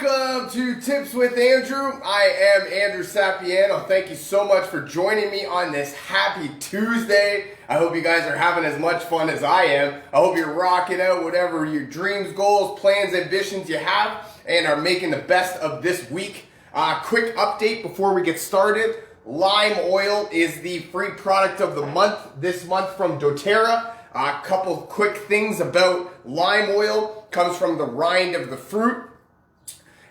Welcome to Tips with Andrew. I am Andrew Sapiano. Thank you so much for joining me on this happy Tuesday. I hope you guys are having as much fun as I am. I hope you're rocking out whatever your dreams, goals, plans, ambitions you have and are making the best of this week. Quick update before we get started. Lime oil is the free product of the month this month from doTERRA. A couple quick things about lime oil. Comes from the rind of the fruit,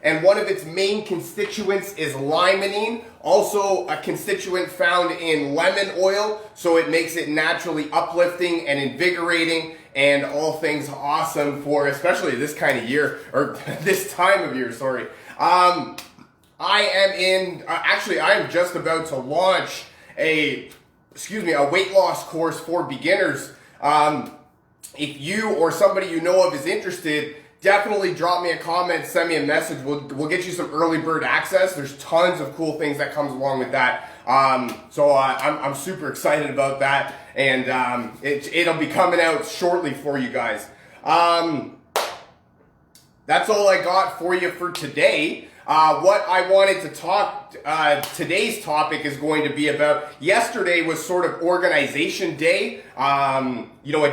and one of its main constituents is limonene, also a constituent found in lemon oil, so it makes it naturally uplifting and invigorating and all things awesome for especially this kind of year, or this time of year, sorry. I am just about to launch a weight loss course for beginners. If you or somebody you know of is interested, definitely drop me a comment, send me a message. We'll get you some early bird access. There's tons of cool things that comes along with that. I'm super excited about that, and it'll be coming out shortly for you guys. That's all I got for you for today. What I wanted to talk, today's topic is going to be about, yesterday was sort of organization day, a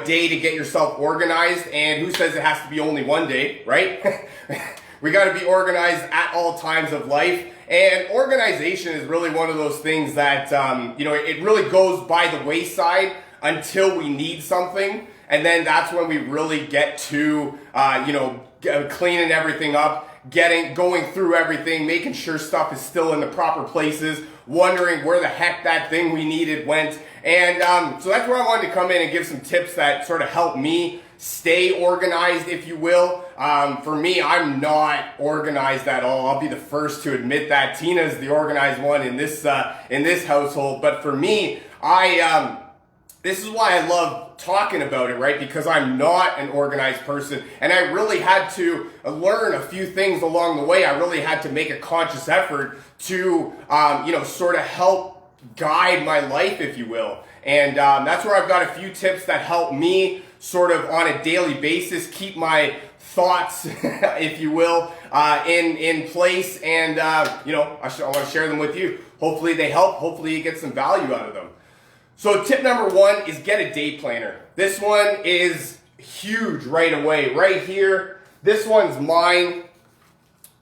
day to get yourself organized, and who says it has to be only one day, right? We got to be organized at all times of life, and organization is really one of those things that, it really goes by the wayside until we need something, and then that's when we really get to, cleaning everything up, going through everything, making sure stuff is still in the proper places, wondering where the heck that thing we needed went. And so that's where I wanted to come in and give some tips that sort of help me stay organized, if you will. For me, I'm not organized at all. I'll be the first to admit that. Tina's the organized one in this household. But for me, this is why I love talking about it, right? Because I'm not an organized person, and I really had to learn a few things along the way. I really had to make a conscious effort to, sort of help guide my life, if you will. And that's where I've got a few tips that help me sort of on a daily basis keep my thoughts, if you will, in place. And, I want to share them with you. Hopefully they help. Hopefully you get some value out of them. So tip number one is get a day planner. This one is huge right away, right here. This one's mine.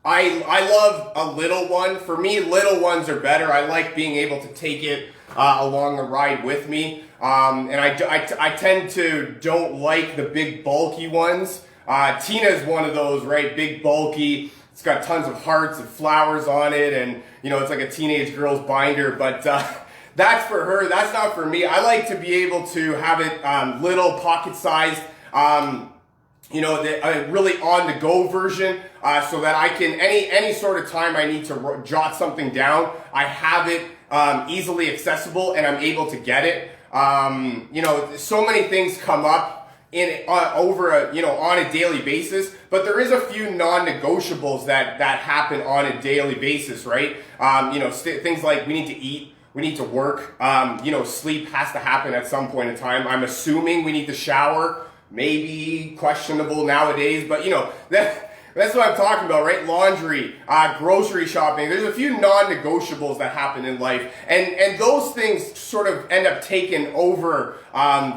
I love a little one. For me, little ones are better. I like being able to take it along the ride with me. And I tend to don't like the big bulky ones. Tina's one of those, right? Big bulky. It's got tons of hearts and flowers on it, and it's like a teenage girl's binder, but that's for her. That's not for me. I like to be able to have it little, pocket-sized, really on-the-go version, so that I can, any sort of time I need to jot something down, I have it easily accessible and I'm able to get it. So many things come up on a daily basis, but there is a few non-negotiables that happen on a daily basis, right? Things like we need to eat. We need to work. Sleep has to happen at some point in time. I'm assuming we need to shower. Maybe questionable nowadays, but that's what I'm talking about, right? Laundry, grocery shopping. There's a few non-negotiables that happen in life, and those things sort of end up taking over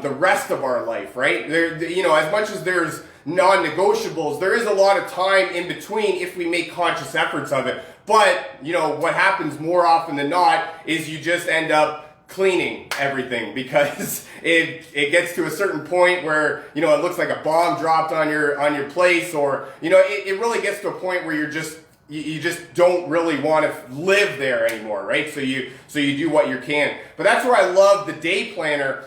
the rest of our life, right? As much as there's non-negotiables, there is a lot of time in between if we make conscious efforts of it. But, what happens more often than not is you just end up cleaning everything because it gets to a certain point where, it looks like a bomb dropped on your place, or, it really gets to a point where you just don't really want to live there anymore, right? So you do what you can. But that's where I love the day planner,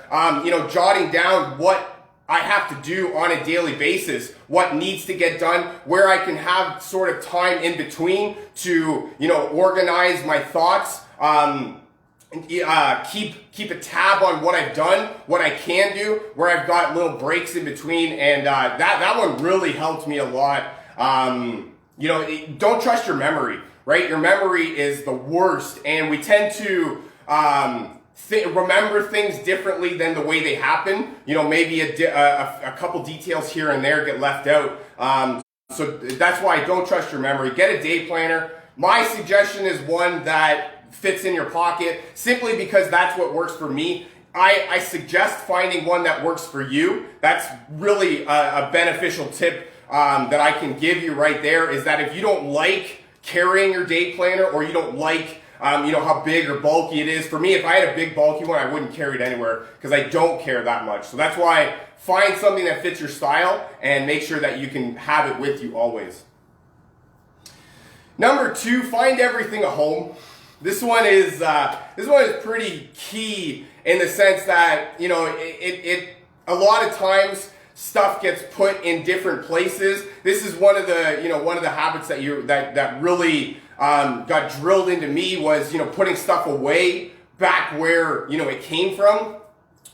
jotting down what I have to do on a daily basis, what needs to get done, where I can have sort of time in between to, organize my thoughts, keep a tab on what I've done, what I can do, where I've got little breaks in between, and that one really helped me a lot. Don't trust your memory, right? Your memory is the worst, and we tend to remember things differently than the way they happen. Maybe a couple details here and there get left out. So that's why don't trust your memory. Get a day planner. My suggestion is one that fits in your pocket simply because that's what works for me. I suggest finding one that works for you. That's really a beneficial tip that I can give you right there, is that if you don't like carrying your day planner, or you don't like how big or bulky it is. For me, if I had a big bulky one, I wouldn't carry it anywhere because I don't care that much. So that's why find something that fits your style and make sure that you can have it with you always. Number 2, find everything at home. This one is pretty key in the sense that a lot of times stuff gets put in different places. This is one of the habits that really got drilled into me, was putting stuff away back where it came from.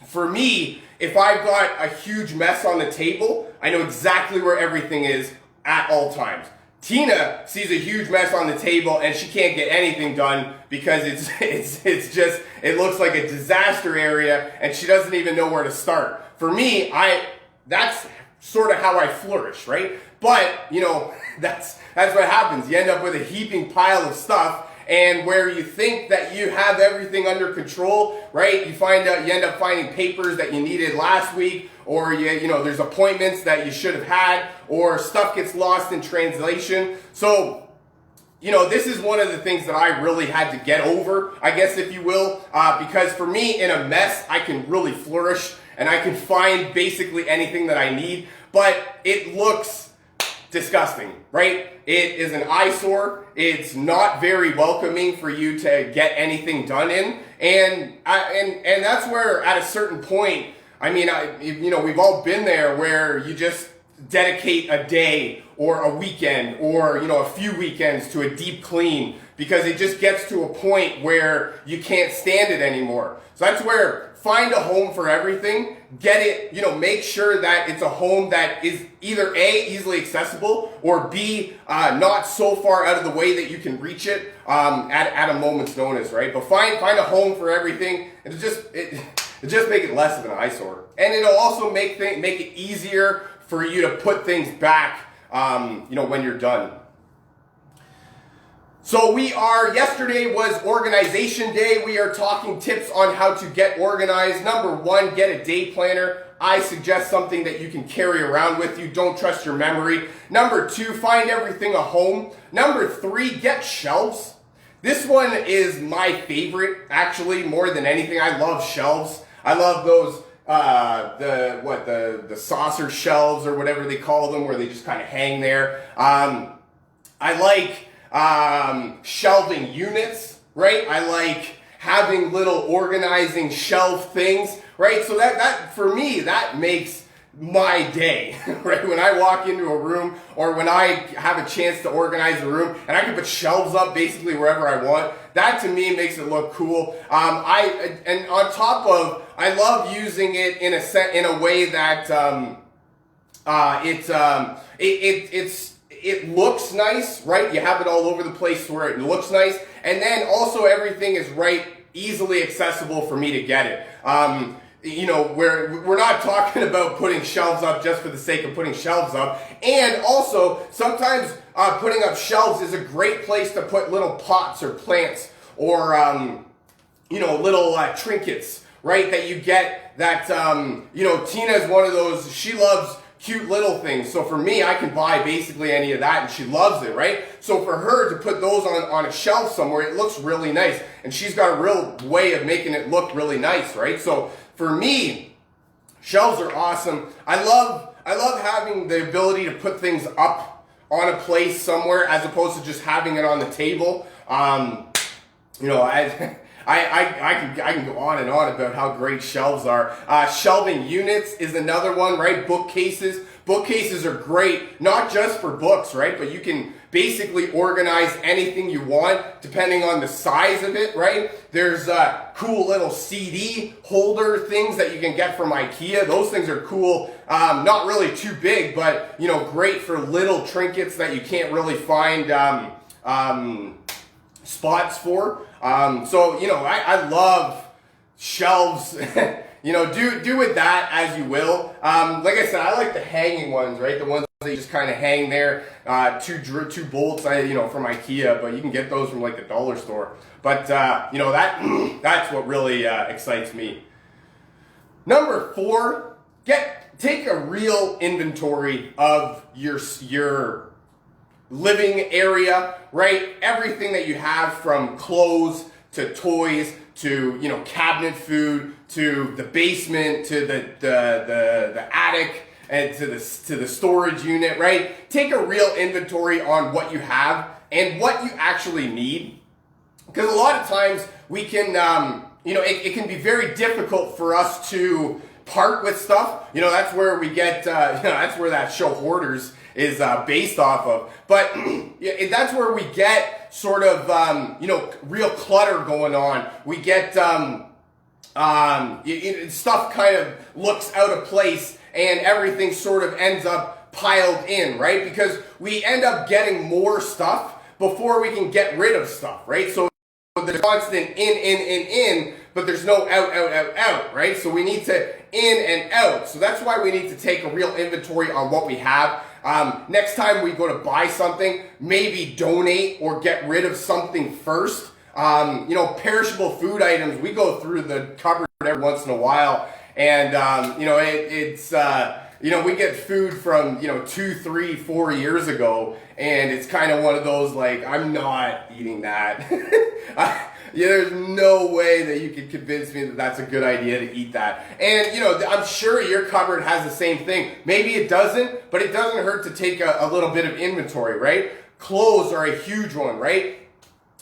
For me, if I've got a huge mess on the table, I know exactly where everything is at all times. Tina sees a huge mess on the table and she can't get anything done because it looks like a disaster area and she doesn't even know where to start. For me, that's sort of how I flourish, right? But that's what happens. You end up with a heaping pile of stuff, and where you think that you have everything under control, right? You end up finding papers that you needed last week, or there's appointments that you should have had, or stuff gets lost in translation. So, this is one of the things that I really had to get over, I guess, if you will, because for me, in a mess, I can really flourish, and I can find basically anything that I need, but it looks disgusting, right? It is an eyesore. It's not very welcoming for you to get anything done in, and that's where, at a certain point, we've all been there, where you just dedicate a day or a weekend or a few weekends to a deep clean because it just gets to a point where you can't stand it anymore. So that's where find a home for everything. Get it, make sure that it's a home that is either A, easily accessible, or B, not so far out of the way that you can reach it at a moment's notice, right? But find a home for everything, and it just make it less of an eyesore. And it'll also make it easier for you to put things back, when you're done. So yesterday was organization day. We are talking tips on how to get organized. Number 1, get a day planner. I suggest something that you can carry around with you. Don't trust your memory. Number 2, find everything at home. Number 3, get shelves. This one is my favorite, actually, more than anything. I love shelves. I love those, the saucer shelves or whatever they call them, where they just kind of hang there. I like shelving units, right? I like having little organizing shelf things, right? So that for me, that makes my day, right? When I walk into a room, or when I have a chance to organize a room and I can put shelves up basically wherever I want, that to me makes it look cool. And on top of, I love using it in a way that it looks nice, right? You have it all over the place where it looks nice, and then also everything is easily accessible for me to get it. We're not talking about putting shelves up just for the sake of putting shelves up. And also, sometimes putting up shelves is a great place to put little pots or plants or, little trinkets, right? That you get that, Tina's one of those, she loves cute little things. So for me, I can buy basically any of that, and she loves it, right? So for her to put those on a shelf somewhere, it looks really nice. And she's got a real way of making it look really nice, right? So for me, shelves are awesome. I love having the ability to put things up on a place somewhere as opposed to just having it on the table. I can go on and on about how great shelves are. Shelving units is another one, right? Bookcases. Bookcases are great, not just for books, right? But you can basically organize anything you want depending on the size of it, right? There's cool little CD holder things that you can get from IKEA. Those things are cool. Not really too big, but great for little trinkets that you can't really find spots for. I love shelves. Do with that as you will. Like I said, I like the hanging ones, right? The ones that that you just kind of hang there. Two bolts, from IKEA, but you can get those from like the dollar store. But that's what really excites me. Number 4, take a real inventory of your living area, right? Everything that you have, from clothes to toys to cabinet food to the basement to the attic and to the storage unit, right? Take a real inventory on what you have and what you actually need, because a lot of times we can it can be very difficult for us to part with stuff. That's where we get that's where that show Hoarders is based off of. But that's where we get sort of real clutter going on. We get stuff kind of looks out of place, and everything sort of ends up piled in, right? Because we end up getting more stuff before we can get rid of stuff, right? So there's constant in, but there's no out, right? So we need to in and out. So that's why we need to take a real inventory on what we have. Next time we go to buy something, maybe donate or get rid of something first. Perishable food items, we go through the cupboard every once in a while, and we get food from 2, 3, 4 years ago, and it's kind of one of those like, I'm not eating that. There's no way that you can convince me that that's a good idea to eat that. And I'm sure your cupboard has the same thing. Maybe it doesn't, but it doesn't hurt to take a little bit of inventory, right? Clothes are a huge one, right?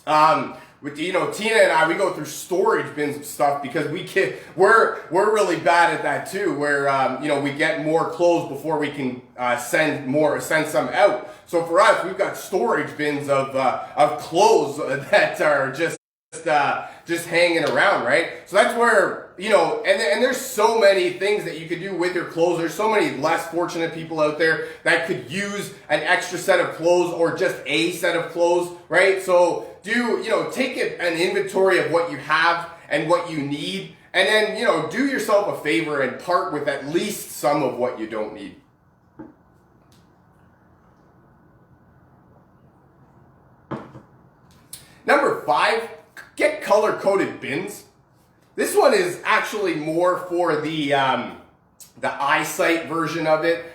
Tina and I, we go through storage bins of stuff because we're really bad at that too, where we get more clothes before we can send some out. So for us, we've got storage bins of clothes that are just hanging around, right? So that's where and there's so many things that you could do with your clothes. There's so many less fortunate people out there that could use an extra set of clothes or just a set of clothes, right? So take an inventory of what you have and what you need, and then do yourself a favor and part with at least some of what you don't need. Number 5, get color-coded bins. This one is actually more for the eyesight version of it.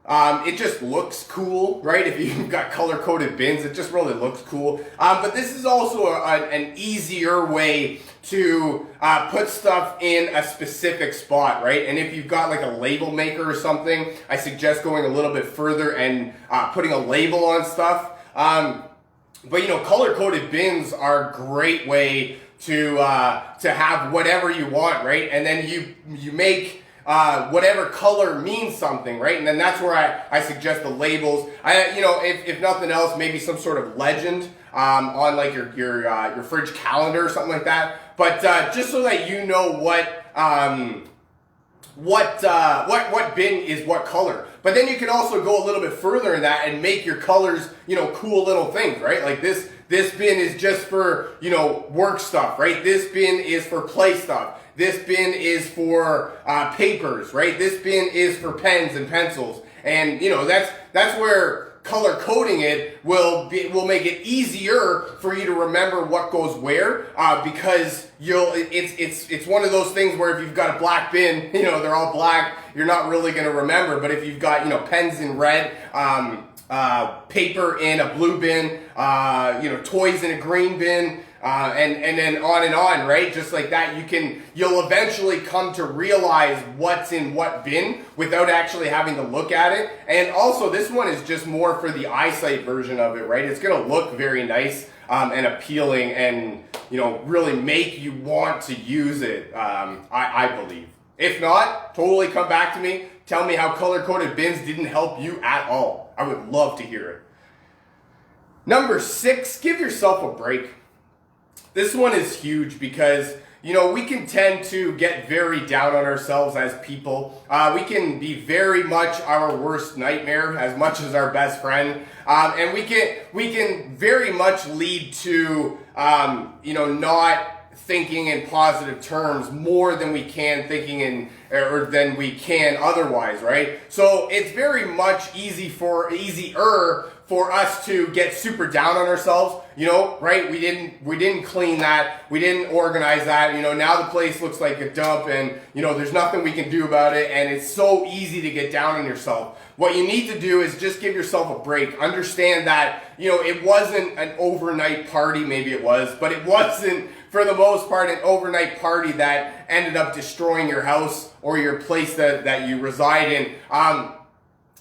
It just looks cool, right? If you've got color-coded bins, it just really looks cool. But this is also an easier way to put stuff in a specific spot, right? And if you've got like a label maker or something, I suggest going a little bit further and putting a label on stuff. But color-coded bins are a great way to have whatever you want, right? And then you make whatever color means something, right? And then that's where I suggest the labels. If nothing else, maybe some sort of legend on like your fridge calendar or something like that. But just so that you know what bin is what color. But then you can also go a little bit further in that and make your colors, cool little things, right? Like this bin is just for, work stuff, right? This bin is for play stuff. This bin is for papers, right? This bin is for pens and pencils. And, that's where color coding it will make it easier for you to remember what goes where, because it's one of those things where if you've got a black bin, they're all black, you're not really going to remember. But if you've got pens in red, paper in a blue bin, toys in a green bin, and then on and on, right? Just like that, you'll eventually come to realize what's in what bin without actually having to look at it. And also, this one is just more for the eyesight version of it, right? It's going to look very nice and appealing, and really make you want to use it. I believe. If not, totally come back to me. Tell me how color-coded bins didn't help you at all. I would love to hear it. Number 6, give yourself a break. This one is huge because, we can tend to get very down on ourselves as people. We can be very much our worst nightmare as much as our best friend. And we can very much lead to, not thinking in positive terms more than we can thinking in, or than we can otherwise, right? So it's very much easier for us to get super down on ourselves, you know, right? We didn't clean that, we didn't organize that, you know, now the place looks like a dump and, you know, there's nothing we can do about it, and it's so easy to get down on yourself. What you need to do is just give yourself a break. Understand that, you know, it wasn't an overnight party, maybe it was, but it wasn't, for the most part, an overnight party that ended up destroying your house or your place that you reside in.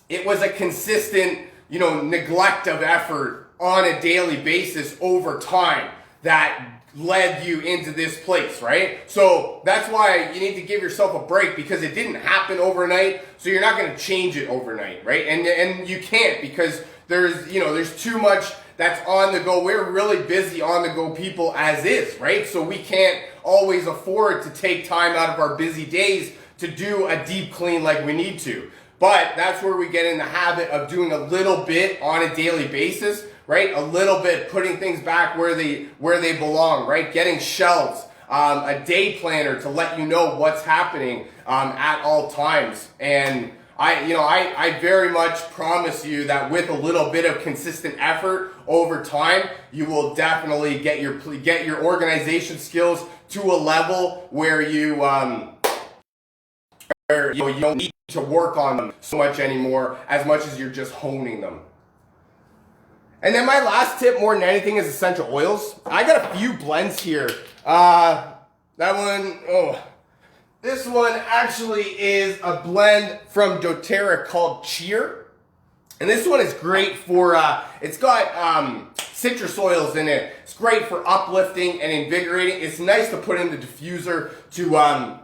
It was a consistent, you know, neglect of effort on a daily basis over time that led you into this place, right? So that's why you need to give yourself a break, because it didn't happen overnight, so you're not going to change it overnight, right? And you can't, because there's too much that's on the go. We're really busy on the go people as is, right? So we can't always afford to take time out of our busy days to do a deep clean like we need to. But that's where we get in the habit of doing a little bit on a daily basis, right? A little bit, putting things back where they belong, right? Getting shelves, a day planner to let you know what's happening at all times. And I very much promise you that with a little bit of consistent effort over time, you will definitely get your organization skills to a level where you don't need to work on them so much anymore, as much as you're just honing them. And then my last tip, more than anything, is essential oils. I got a few blends here. This one actually is a blend from doTERRA called Cheer. And this one is great for, it's got citrus oils in it. It's great for uplifting and invigorating. It's nice to put in the diffuser to,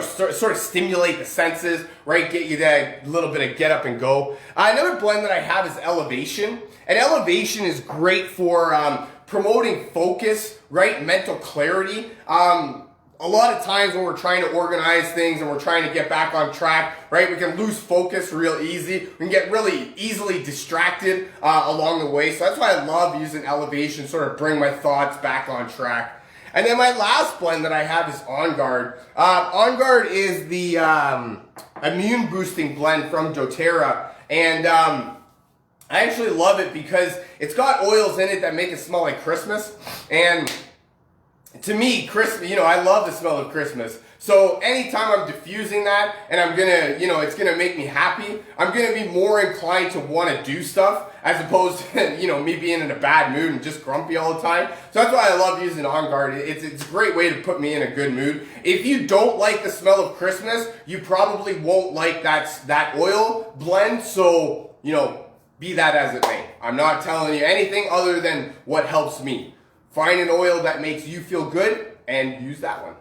sort of stimulate the senses, right? Get you that little bit of get up and go. Another blend that I have is Elevation. And Elevation is great for promoting focus, right? Mental clarity. A lot of times when we're trying to organize things and we're trying to get back on track, right, we can lose focus real easy. We can get really easily distracted along the way. So that's why I love using Elevation, sort of bring my thoughts back on track. And then my last blend that I have is On Guard. On Guard is the immune boosting blend from doTERRA. And I actually love it because it's got oils in it that make it smell like Christmas. And to me, Christmas, I love the smell of Christmas. So anytime I'm diffusing that and I'm gonna, it's gonna make me happy, I'm gonna be more inclined to want to do stuff as opposed to, me being in a bad mood and just grumpy all the time. So that's why I love using On Guard. It's a great way to put me in a good mood. If you don't like the smell of Christmas, you probably won't like that oil blend. So, be that as it may. I'm not telling you anything other than what helps me. Find an oil that makes you feel good and use that one.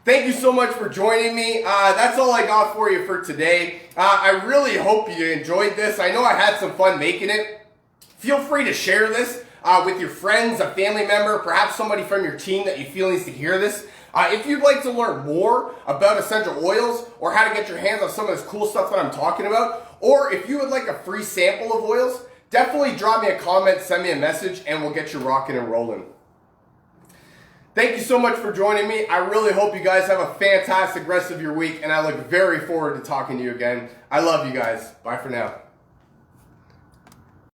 Thank you so much for joining me. That's all I got for you for today. I really hope you enjoyed this. I know I had some fun making it. Feel free to share this with your friends, a family member, perhaps somebody from your team that you feel needs to hear this. If you'd like to learn more about essential oils or how to get your hands on some of this cool stuff that I'm talking about, or if you would like a free sample of oils, definitely drop me a comment, send me a message, and we'll get you rocking and rolling. Thank you so much for joining me. I really hope you guys have a fantastic rest of your week, and I look very forward to talking to you again. I love you guys. Bye for now.